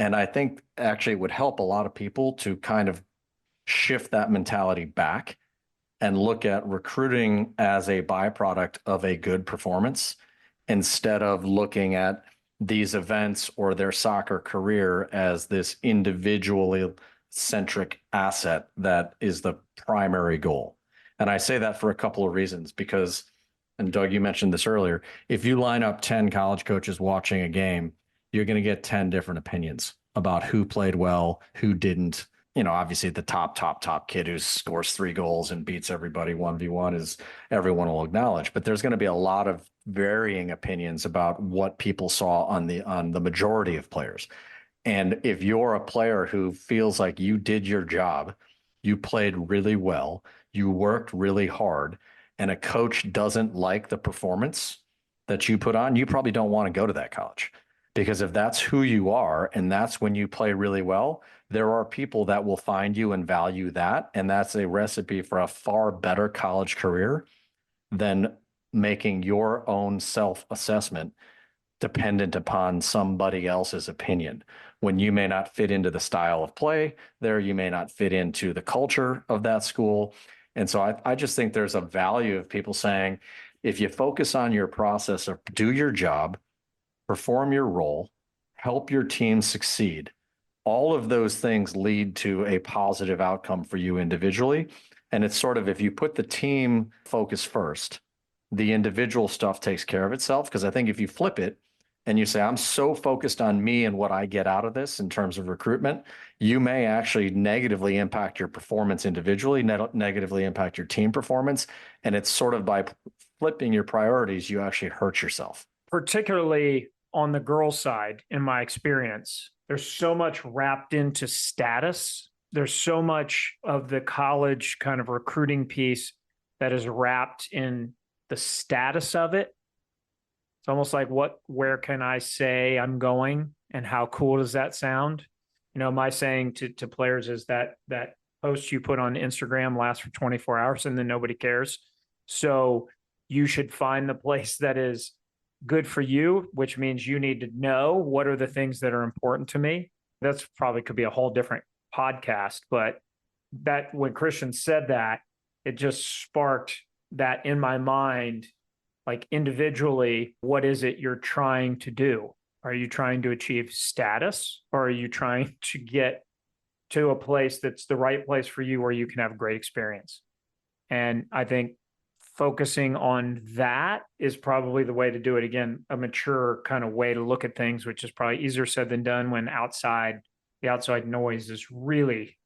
And I think actually it would help a lot of people to kind of shift that mentality back and look at recruiting as a byproduct of a good performance instead of looking at these events or their soccer career as this individually centric asset that is the primary goal. And I say that for a couple of reasons because, and Doug, you mentioned this earlier, if you line up 10 college coaches watching a game, you're going to get 10 different opinions about who played well, who didn't. Obviously the top kid who scores 3 goals and beats everybody 1v1 is everyone will acknowledge, but there's going to be a lot of varying opinions about what people saw on the majority of players. And if you're a player who feels like you did your job, you played really well, you worked really hard, and a coach doesn't like the performance that you put on, you probably don't want to go to that college. Because if that's who you are and that's when you play really well, there are people that will find you and value that. And that's a recipe for a far better college career than making your own self-assessment dependent upon somebody else's opinion. When you may not fit into the style of play there, you may not fit into the culture of that school. And so I just think there's a value of people saying, if you focus on your process of do your job, perform your role, help your team succeed, all of those things lead to a positive outcome for you individually. And it's sort of, if you put the team focus first, the individual stuff takes care of itself. Because I think if you flip it and you say, I'm so focused on me and what I get out of this in terms of recruitment, you may actually negatively impact your performance individually, negatively impact your team performance. And it's sort of by flipping your priorities, you actually hurt yourself. Particularly on the girls' side, in my experience, there's so much wrapped into status. There's so much of the college kind of recruiting piece that is wrapped in the status of it. It's almost like, where can I say I'm going and how cool does that sound? You know, my saying to players is that post you put on Instagram lasts for 24 hours and then nobody cares. So you should find the place that is good for you, which means you need to know what are the things that are important to me. That's probably could be a whole different podcast, but that when Christian said that, it just sparked that in my mind, like individually, what is it you're trying to do? Are you trying to achieve status, or are you trying to get to a place that's the right place for you where you can have a great experience? And I think focusing on that is probably the way to do it. Again, a mature kind of way to look at things, which is probably easier said than done when the outside noise is really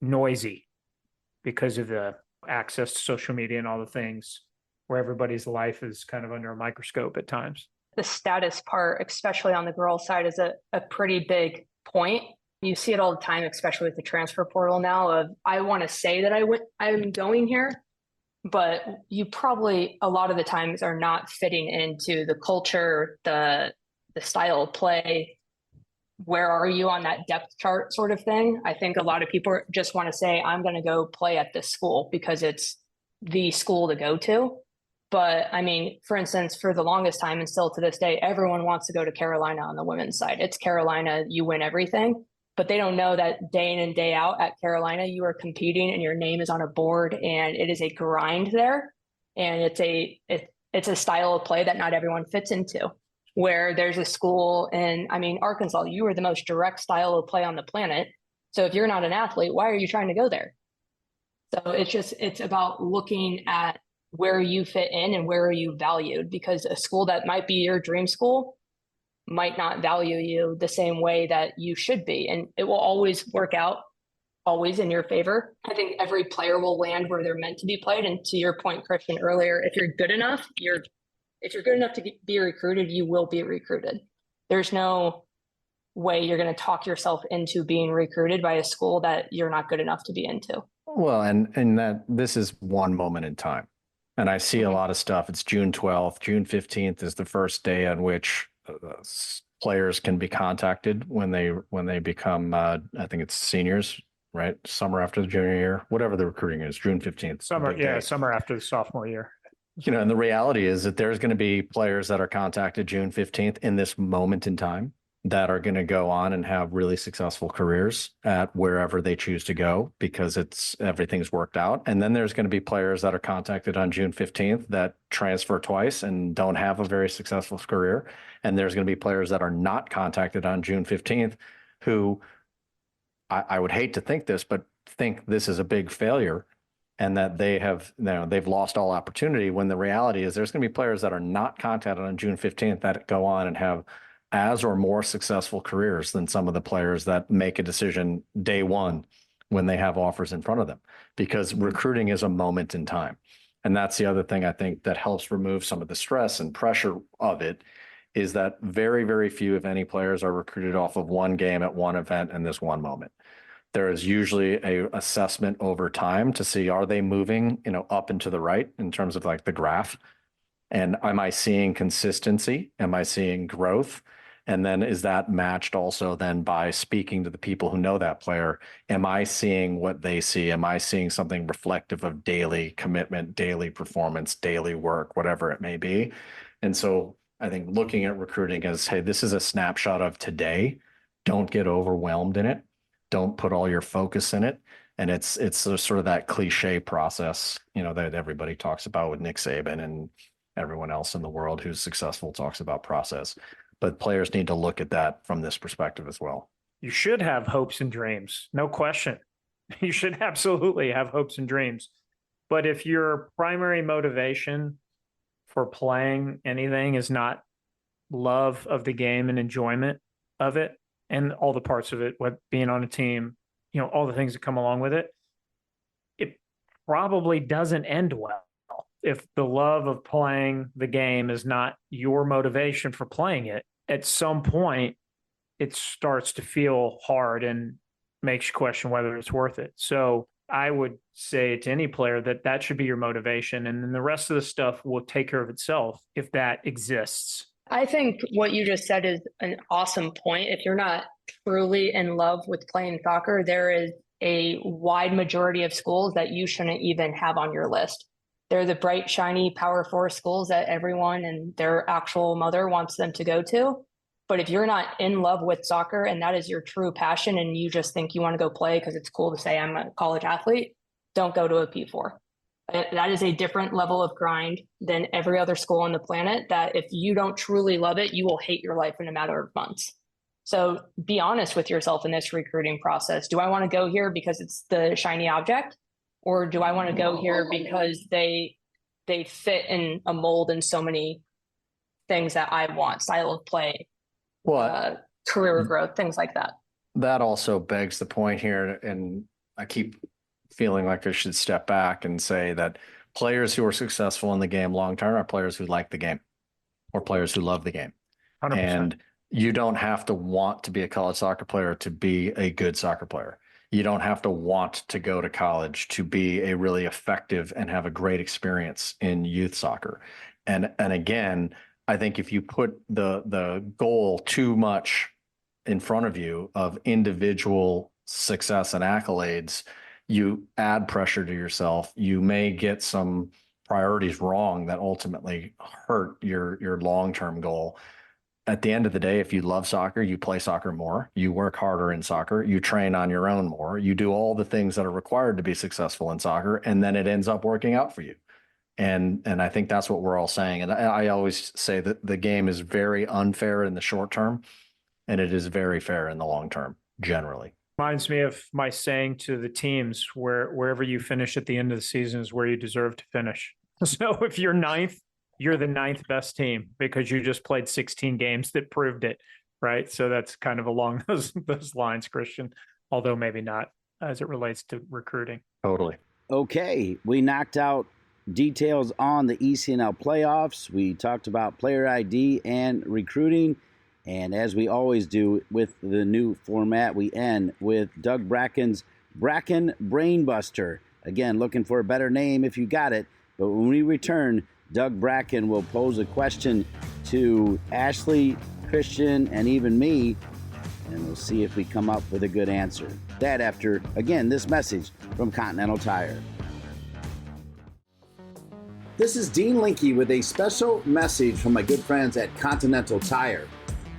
noisy because of the access to social media and all the things where everybody's life is kind of under a microscope at times. The status part, especially on the girls' side, is a pretty big point. You see it all the time, especially with the transfer portal now of, I want to say that I'm going here, but you probably a lot of the times are not fitting into the culture, the style of play. Where are you on that depth chart sort of thing? I think a lot of people just want to say, I'm going to go play at this school because it's the school to go to. But I mean, for instance, for the longest time and still to this day, everyone wants to go to Carolina on the women's side. It's Carolina, you win everything. But they don't know that day in and day out at Carolina, you are competing and your name is on a board and it is a grind there. And it's a style of play that not everyone fits into. Where there's a school in, I mean, Arkansas, you are the most direct style of play on the planet. So if you're not an athlete, why are you trying to go there? So it's about looking at where you fit in and where are you valued, because a school that might be your dream school might not value you the same way that you should be. And it will always work out, always in your favor. I think every player will land where they're meant to be played. And to your point, Christian, earlier, if you're good enough, if you're good enough to be recruited, you will be recruited. There's no way you're going to talk yourself into being recruited by a school that you're not good enough to be into. Well, and that this is one moment in time. And I see a lot of stuff. It's June 12th. June 15th is the first day on which players can be contacted when they become, I think it's seniors, right? Summer after the junior year, whatever the recruiting is, June 15th. Summer after the sophomore year. You know, and the reality is that there's going to be players that are contacted June 15th in this moment in time that are going to go on and have really successful careers at wherever they choose to go because everything's worked out. And then there's going to be players that are contacted on June 15th that transfer twice and don't have a very successful career. And there's going to be players that are not contacted on June 15th who I would hate to think this, but think this is a big failure and that they've lost all opportunity, when the reality is there's going to be players that are not contacted on June 15th that go on and have as or more successful careers than some of the players that make a decision day one when they have offers in front of them, because recruiting is a moment in time. And that's the other thing I think that helps remove some of the stress and pressure of it, is that very, very few, if any, players are recruited off of one game at one event in this one moment. There is usually a assessment over time to see, are they moving, up and to the right in terms of like the graph? And am I seeing consistency? Am I seeing growth? And then is that matched also then by speaking to the people who know that player? Am I seeing what they see? Am I seeing something reflective of daily commitment, daily performance, daily work, whatever it may be? And so I think looking at recruiting as, hey, this is a snapshot of today. Don't get overwhelmed in it. Don't put all your focus in it. And it's sort of that cliche process, that everybody talks about with Nick Saban and everyone else in the world who's successful talks about process. But players need to look at that from this perspective as well. You should have hopes and dreams, no question. You should absolutely have hopes and dreams. But if your primary motivation for playing anything is not love of the game and enjoyment of it and all the parts of it, what being on a team, all the things that come along with it, it probably doesn't end well. If the love of playing the game is not your motivation for playing it, at some point it starts to feel hard and makes you question whether it's worth it. So I would say to any player that should be your motivation. And then the rest of the stuff will take care of itself if that exists. I think what you just said is an awesome point. If you're not truly in love with playing soccer, there is a wide majority of schools that you shouldn't even have on your list. They're the bright, shiny Power 4 schools that everyone and their actual mother wants them to go to. But if you're not in love with soccer and that is your true passion and you just think you want to go play because it's cool to say I'm a college athlete, don't go to a P4. That is a different level of grind than every other school on the planet, that if you don't truly love it, you will hate your life in a matter of months. So be honest with yourself in this recruiting process. Do I want to go here because it's the shiny object? Or do I want to go here because they fit in a mold in so many things that I want, style of play, career growth, things like that. That also begs the point here, and I keep feeling like I should step back and say that players who are successful in the game long-term are players who like the game or players who love the game. 100%. And you don't have to want to be a college soccer player to be a good soccer player. You don't have to want to go to college to be a really effective and have a great experience in youth soccer. And again, I think if you put the goal too much in front of you of individual success and accolades, you add pressure to yourself. You may get some priorities wrong that ultimately hurt your long-term goal. At the end of the day, if you love soccer, you play soccer more, you work harder in soccer, you train on your own more, you do all the things that are required to be successful in soccer, and then it ends up working out for you. And I think that's what we're all saying. And I always say that the game is very unfair in the short term, and it is very fair in the long term, generally. Reminds me of my saying to the teams, wherever you finish at the end of the season is where you deserve to finish. So if you're ninth, you're the ninth best team because you just played 16 games that proved it, right? So that's kind of along those lines, Christian, although maybe not as it relates to recruiting. Totally. Okay, we knocked out details on the ECNL playoffs. We talked about player ID and recruiting. And as we always do with the new format, we end with Doug Bracken's Bracken Brainbuster. Again, looking for a better name if you got it. But when we return, Doug Bracken will pose a question to Ashley, Christian, and even me, and we'll see if we come up with a good answer. That after, again, this message from Continental Tire. This is Dean Linke with a special message from my good friends at Continental Tire.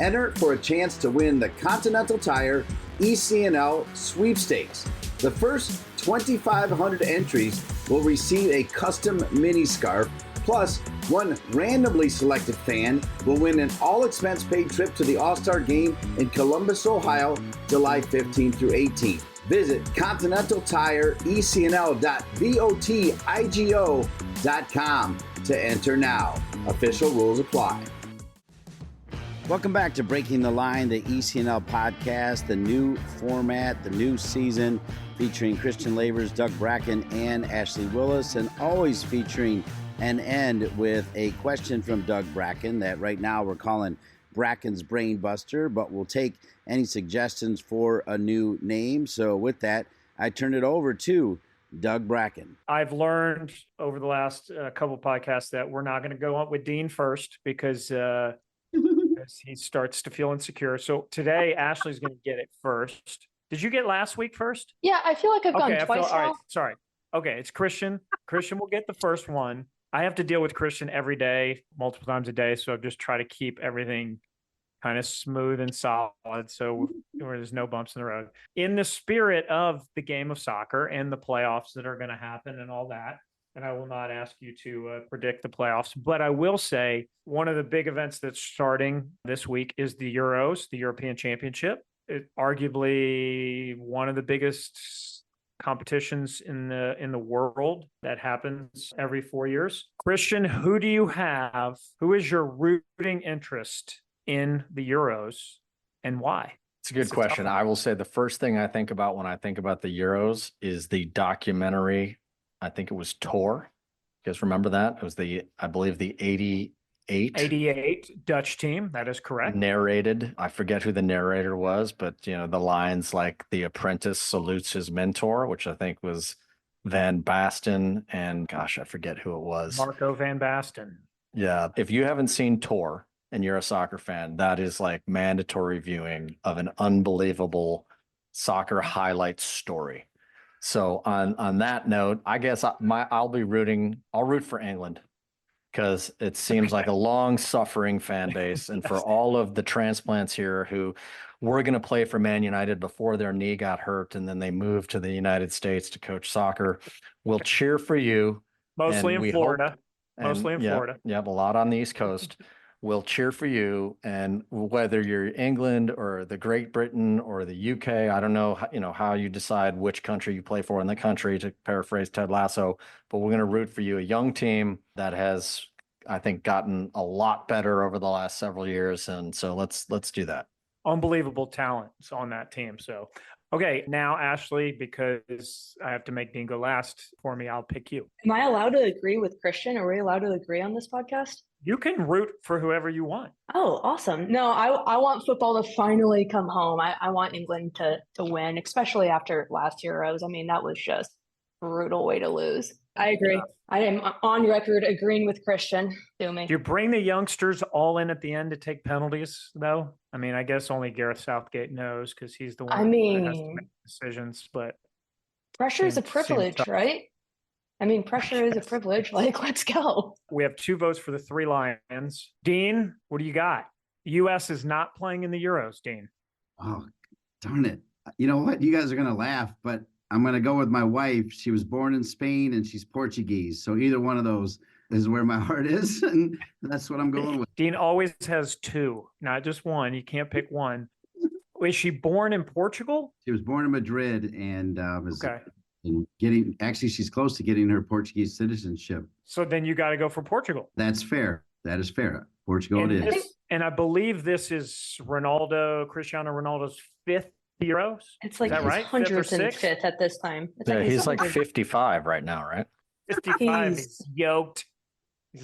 Enter for a chance to win the Continental Tire ECNL Sweepstakes. The first 2,500 entries will receive a custom mini scarf, plus one randomly selected fan will win an all-expense paid trip to the All-Star Game in Columbus, Ohio, July 15 through 18. Visit continentaltire.votigo.com to enter now. Official rules apply. Welcome back to Breaking the Line, the ECNL podcast, the new format, the new season, featuring Christian Lavers, Doug Bracken, and Ashley Willis, and always featuring an end with a question from Doug Bracken that right now we're calling Bracken's Brain Buster, but we'll take any suggestions for a new name. So with that, I turn it over to Doug Bracken. I've learned over the last couple podcasts that we're not going to go on with Dean first because he starts to feel insecure. So today, Ashley's going to get it first. Did you get last week first? Yeah, I feel like I've gone twice now. All right, sorry. Okay, it's Christian. Christian will get the first one. I have to deal with Christian every day, multiple times a day. So I just try to keep everything kind of smooth and solid. So where there's no bumps in the road. In the spirit of the game of soccer and the playoffs that are going to happen and all that. And I will not ask you to predict the playoffs, but I will say one of the big events that's starting this week is the Euros, the European Championship. Arguably one of the biggest competitions in the world that happens every 4 years. Christian, who do you have? Who is your rooting interest in the Euros and why? It's a good question. I will say the first thing I think about when I think about the Euros is the documentary. I think it was Tor. You guys remember that? It was I believe the 88 Dutch team. That is correct. Narrated. I forget who the narrator was, but the lines like the apprentice salutes his mentor, which I think was Van Basten, and gosh, I forget who it was. Marco Van Basten. Yeah. If you haven't seen Tor and you're a soccer fan, that is like mandatory viewing of an unbelievable soccer highlights story. So on that note, I guess I'll root for England because it seems like a long suffering fan base. And for all of the transplants here who were going to play for Man United before their knee got hurt and then they moved to the United States to coach soccer, we'll cheer for you. Mostly in Florida. Florida. Yep, a lot on the East Coast. We'll cheer for you, and whether you're England or the Great Britain or the UK, I don't know, how you decide which country you play for in the country, to paraphrase Ted Lasso, but we're going to root for you, a young team that has, I think, gotten a lot better over the last several years, and so let's do that. Unbelievable talent on that team. So, okay, now Ashley, because I have to make Dean go last for me, I'll pick you. Am I allowed to agree with Christian? Are we allowed to agree on this podcast? You can root for whoever you want. Oh, awesome. No, I want football to finally come home. I want England to win, especially after last Euros. I mean, that was just a brutal way to lose. I agree. I am on record agreeing with Christian. Do me. Do you bring the youngsters all in at the end to take penalties, though? I mean, I guess only Gareth Southgate knows because he's the one that has to make decisions. But pressure is a privilege, right? I mean, pressure is a privilege. Like, let's go. We have 2 votes for the 3 Lions. Dean, what do you got? U.S. is not playing in the Euros, Dean. Oh, darn it. You know what? You guys are going to laugh, but I'm going to go with my wife. She was born in Spain and she's Portuguese. So either one of those is where my heart is. And that's what I'm going with. Dean always has 2, not just one. You can't pick one. Was she born in Portugal? She was born in Madrid and okay. And she's close to getting her Portuguese citizenship. So then you got to go for Portugal. That's fair. That is fair. Portugal it is. And I believe this is Cristiano Ronaldo's 5th Euros. It's like his right? 105th at this time. He's like 55 right now, right? 55. He's yoked.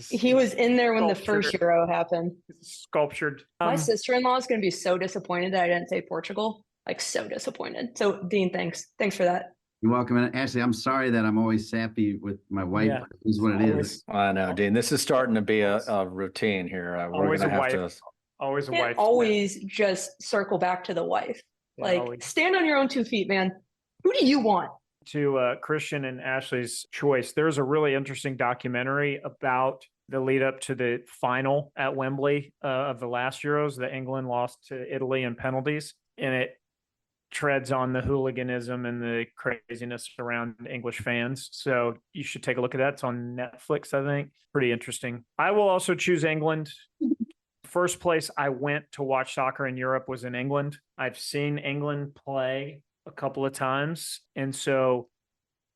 He was in there when the first Euro happened. Sculptured. My sister-in-law is going to be so disappointed that I didn't say Portugal. Like, so disappointed. So, Dean, thanks. Thanks for that. You're welcome. And Ashley, I'm sorry that I'm always sappy with my wife. Yeah. It is what it is. I know, Dean. This is starting to be a routine here. Always a wife. Always a wife. Always just circle back to the wife. Yeah, like, always. Stand on your own 2 feet, man. Who do you want? To Christian and Ashley's choice, there's a really interesting documentary about the lead up to the final at Wembley of the last Euros that England lost to Italy in penalties. And it treads on the hooliganism and the craziness around English fans. So you should take a look at that. It's on Netflix, I think. Pretty interesting. I will also choose England. First place I went to watch soccer in Europe was in England. I've seen England play a couple of times. And so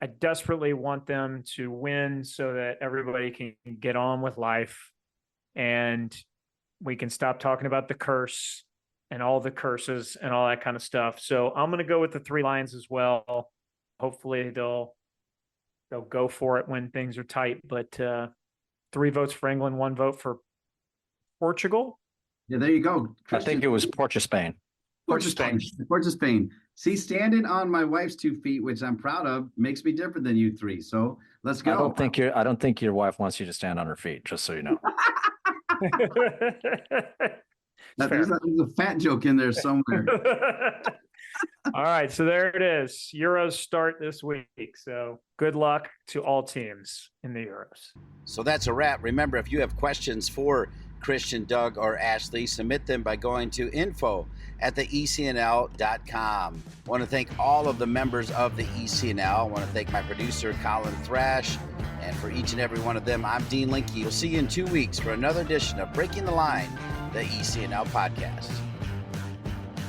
I desperately want them to win so that everybody can get on with life and we can stop talking about the curse and all the curses and all that kind of stuff. So I'm going to go with the 3 Lions as well. Hopefully they'll go for it when things are tight, but 3 votes for England, 1 vote for Portugal. Yeah, there you go. I think it was Port of Spain. Port of Spain. Port of Spain. See, standing on my wife's 2 feet, which I'm proud of, makes me different than you three. So let's go. I don't think your wife wants you to stand on her feet, just so you know. There's a fat joke in there somewhere. All right, so there it is. Euros start this week. So good luck to all teams in the Euros. So that's a wrap. Remember, if you have questions for Christian, Doug, or Ashley, submit them by going to info@theecnl.com. I want to thank all of the members of the ECNL. I want to thank my producer, Colin Thrash. And for each and every one of them, I'm Dean Linke. We'll see you in 2 weeks for another edition of Breaking the Line, the ECNL podcast.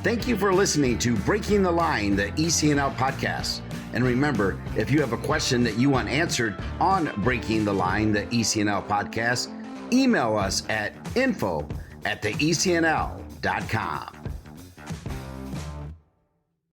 Thank you for listening to Breaking the Line, the ECNL podcast. And remember, if you have a question that you want answered on Breaking the Line, the ECNL podcast, email us at info@theecnl.com.